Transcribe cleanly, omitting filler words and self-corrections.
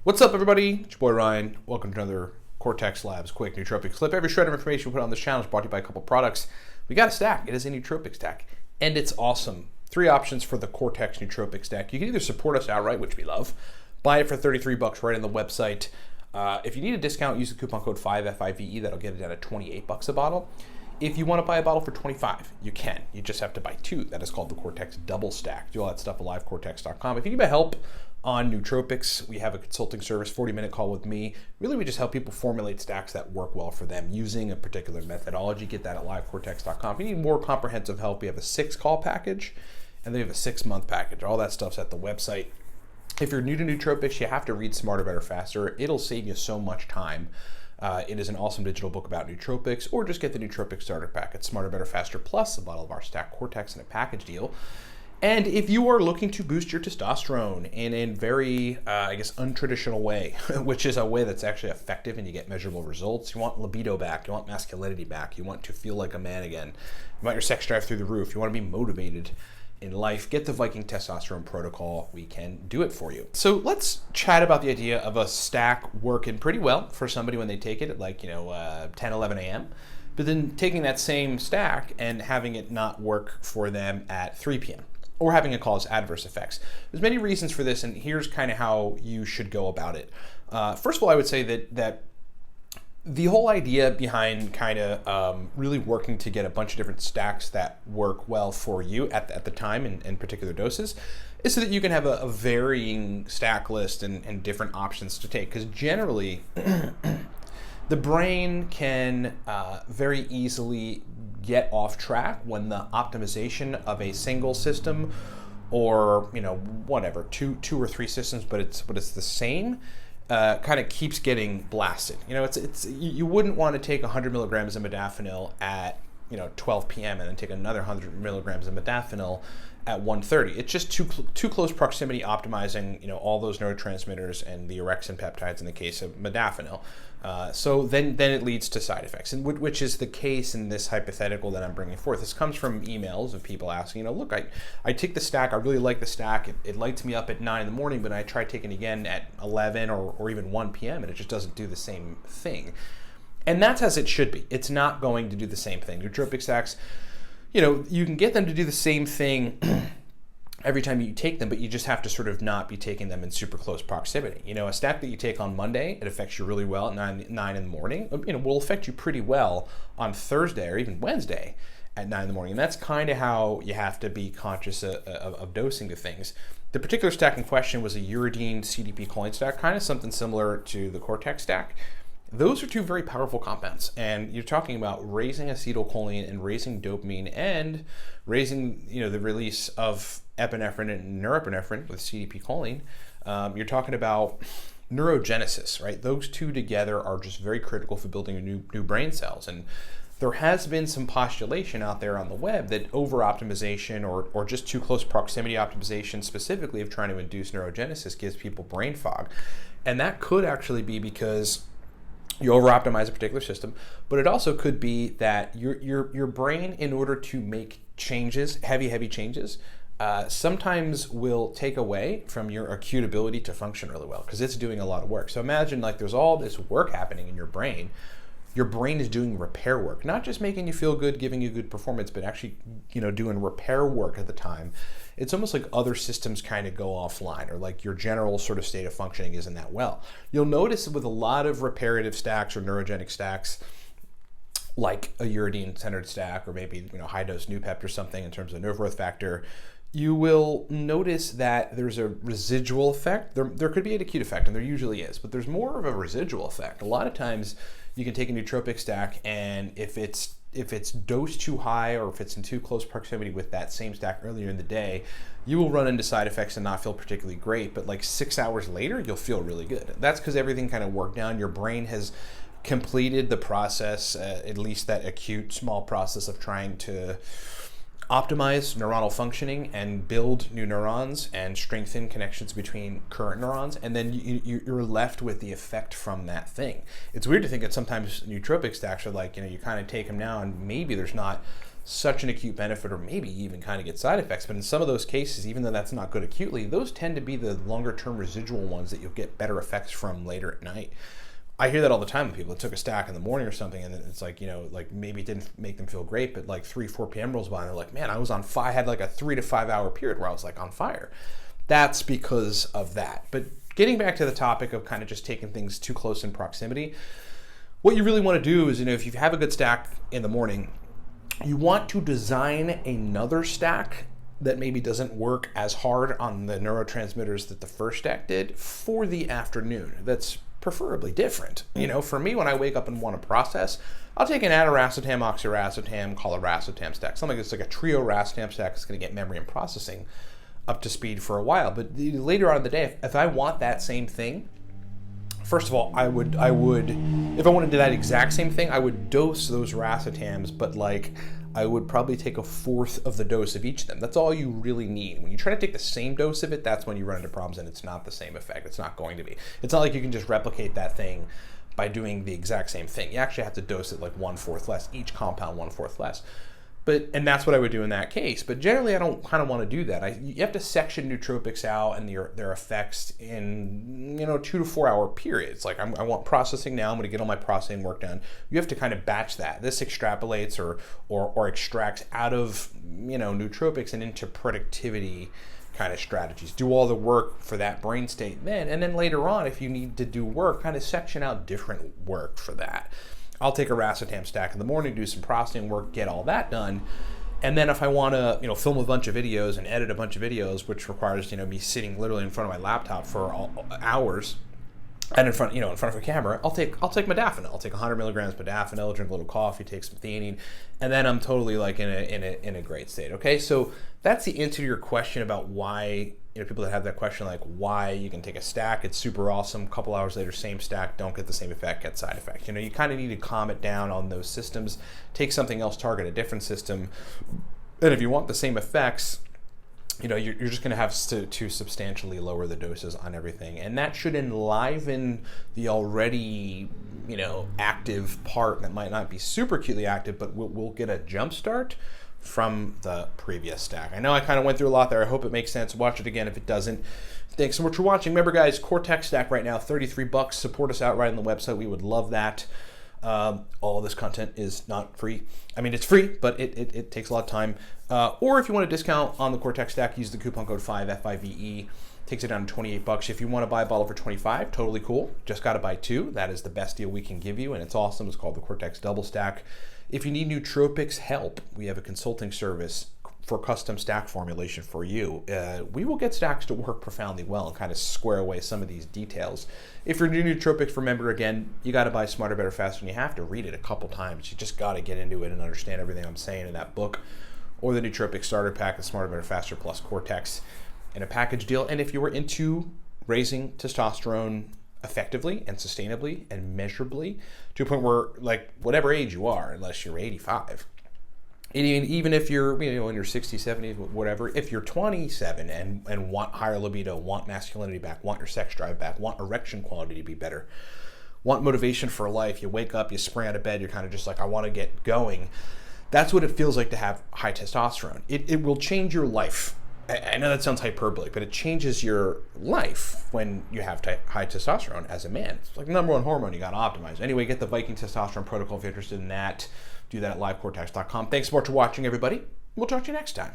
What's up, everybody? It's your boy Ryan. Welcome to another Cortex Labs quick nootropics clip. Every shred of information we put on this channel is brought to you by a couple products. We got a stack. It is a nootropic stack, and it's awesome. 3 options for the Cortex nootropic stack. You can either support us outright, which we love, buy it for $33 right on the website. If you need a discount, use the coupon code 5FIVE. That'll get it down to $28 a bottle. If you want to buy a bottle for $25, you can. You just have to buy 2. That is called the Cortex Double Stack. Do all that stuff at livecortex.com. If you need help on nootropics, we have a consulting service, 40-minute call with me. Really, we just help people formulate stacks that work well for them using a particular methodology. Get that at livecortex.com. If you need more comprehensive help, we have a 6-call package, and they have a 6-month package. All that stuff's at the website. If you're new to nootropics, you have to read Smarter, Better, Faster. It'll save you so much time. It is an awesome digital book about nootropics, or just get the Nootropics Starter Pack at Smarter, Better, Faster, plus a bottle of our stack Cortex in a package deal. And if you are looking to boost your testosterone in a very, untraditional way, which is a way that's actually effective and you get measurable results, you want libido back, you want masculinity back, you want to feel like a man again, you want your sex drive through the roof, you want to be motivated in life, get the Viking Testosterone Protocol. We can do it for you. So let's chat about the idea of a stack working pretty well for somebody when they take it at 10, 11 a.m., but then taking that same stack and having it not work for them at 3 p.m. or having it cause adverse effects. There's many reasons for this, and here's kind of how you should go about it. First of all, I would say that the whole idea behind kind of really working to get a bunch of different stacks that work well for you at the time in particular doses is so that you can have a varying stack list and different options to take. Because generally, the brain can very easily get off track when the optimization of a single system or whatever, two or 3 systems, but it's the same, kind of keeps getting blasted. You wouldn't want to take 100 milligrams of modafinil at 12 p.m. and then take another 100 milligrams of modafinil at 1:30. It's just too close proximity optimizing all those neurotransmitters and the orexin peptides in the case of modafinil. So then it leads to side effects, and which is the case in this hypothetical that I'm bringing forth. This comes from emails of people asking, look, I take the stack, I really like the stack, it lights me up at 9 in the morning, but I try taking it again at 11 or even 1 p.m. and it just doesn't do the same thing. And that's as it should be. It's not going to do the same thing. Nootropic stacks, you can get them to do the same thing every time you take them, but you just have to sort of not be taking them in super close proximity. A stack that you take on Monday, it affects you really well at 9 in the morning, will affect you pretty well on Thursday or even Wednesday at 9 in the morning. And that's kind of how you have to be conscious of dosing the things. The particular stack in question was a uridine CDP choline stack, kind of something similar to the Cortex stack. Those are 2 very powerful compounds, and you're talking about raising acetylcholine and raising dopamine and raising, the release of epinephrine and norepinephrine with CDP choline. You're talking about neurogenesis, right? Those 2 together are just very critical for building new brain cells. And there has been some postulation out there on the web that over-optimization or just too close proximity optimization, specifically of trying to induce neurogenesis, gives people brain fog. And that could actually be because you over-optimize a particular system, but it also could be that your brain, in order to make changes, heavy changes, sometimes will take away from your acute ability to function really well because it's doing a lot of work. So imagine there's all this work happening in your brain. Your brain is doing repair work, not just making you feel good, giving you good performance, but actually, doing repair work at the time. It's almost like other systems kind of go offline, or like your general sort of state of functioning isn't that well. You'll notice with a lot of reparative stacks or neurogenic stacks, like a uridine-centered stack, or maybe high-dose Noopept or something in terms of nerve growth factor, you will notice that there's a residual effect. There could be an acute effect, and there usually is, but there's more of a residual effect. A lot of times you can take a nootropic stack, and if it's dosed too high or if it's in too close proximity with that same stack earlier in the day, you will run into side effects and not feel particularly great, but 6 hours later, you'll feel really good. That's because everything kind of worked down. Your brain has completed the process, at least that acute small process of trying to optimize neuronal functioning and build new neurons and strengthen connections between current neurons, and then you're left with the effect from that thing. It's weird to think that sometimes nootropic stacks are you kind of take them now and maybe there's not such an acute benefit, or maybe even kind of get side effects. But in some of those cases, even though that's not good acutely, those tend to be the longer term residual ones that you'll get better effects from later at night. I hear that all the time with people that took a stack in the morning or something, and it's like, like maybe it didn't make them feel great, but like 3-4 p.m. rolls by and they're like, man, I was on fire. I had like a 3 to 5 hour period where I was like on fire. That's because of that. But getting back to the topic of kind of just taking things too close in proximity, what you really want to do is, if you have a good stack in the morning, you want to design another stack that maybe doesn't work as hard on the neurotransmitters that the first stack did for the afternoon. That's preferably different. For me, when I wake up and want to process, I'll take an ataracetam, oxiracetam, coliracetam stack. Something that's like a trio racetam stack is going to get memory and processing up to speed for a while. But later on in the day, if I want that same thing, first of all, I would, if I wanted to do that exact same thing, I would dose those racetams, but like I would probably take a fourth of the dose of each of them. That's all you really need. When you try to take the same dose of it, that's when you run into problems, and it's not the same effect. It's not going to be. It's not like you can just replicate that thing by doing the exact same thing. You actually have to dose it like 1/4 less, each compound 1/4 less. And that's what I would do in that case. But generally, I don't kind of want to do that. You have to section nootropics out and their effects in 2 to 4 hour periods. Like I want processing now. I'm going to get all my processing work done. You have to kind of batch that. This extrapolates or extracts out of nootropics and into productivity kind of strategies. Do all the work for that brain state then, and then later on, if you need to do work, kind of section out different work for that. I'll take a racetam stack in the morning, do some processing work, get all that done. And then if I want to, film a bunch of videos and edit a bunch of videos, which requires, me sitting literally in front of my laptop for hours and in front of a camera, I'll take modafinil. I'll take 100 milligrams modafinil, drink a little coffee, take some theanine, and then I'm totally like in a great state. Okay, so that's the answer to your question about why. People that have that question, like why you can take a stack, it's super awesome. A couple hours later, same stack, don't get the same effect, get side effect. You kind of need to calm it down on those systems. Take something else, target a different system. And if you want the same effects, you're just going to have to substantially lower the doses on everything. And that should enliven the already, active part that might not be super acutely active, but we'll get a jump start from the previous stack. I know I kind of went through a lot there. I hope it makes sense. Watch it again if it doesn't. Thanks so much for watching. Remember, guys, Cortex stack right now, $33. Support us outright on the website. We would love that. All this content is not free. I mean, it's free, but it takes a lot of time. Or if you want a discount on the Cortex stack, use the coupon code 5FIVE. Takes it down to $28. If you want to buy a bottle for $25, totally cool. Just got to buy 2. That is the best deal we can give you, and it's awesome. It's called the Cortex Double Stack. If you need nootropics help, we have a consulting service for custom stack formulation for you. We will get stacks to work profoundly well and kind of square away some of these details. If you're new to nootropics, remember again, you got to buy Smarter, Better, Faster, and you have to read it a couple times. You just got to get into it and understand everything I'm saying in that book, or the Nootropics Starter Pack, the Smarter, Better, Faster plus Cortex in a package deal. And if you were into raising testosterone effectively and sustainably and measurably to a point where, like, whatever age you are, unless you're 85, and even if you're in your 60s, 70s, whatever, if you're 27 and want higher libido, want masculinity back, want your sex drive back, want erection quality to be better, want motivation for life, you wake up, you spring out of bed, you're kind of just like, I want to get going. That's what it feels like to have high testosterone. It will change your life. I know that sounds hyperbolic, but it changes your life when you have high testosterone as a man. It's like the number one hormone you got to optimize. Anyway, get the Viking Testosterone Protocol if you're interested in that. Do that at livecortex.com. Thanks so much for watching, everybody. We'll talk to you next time.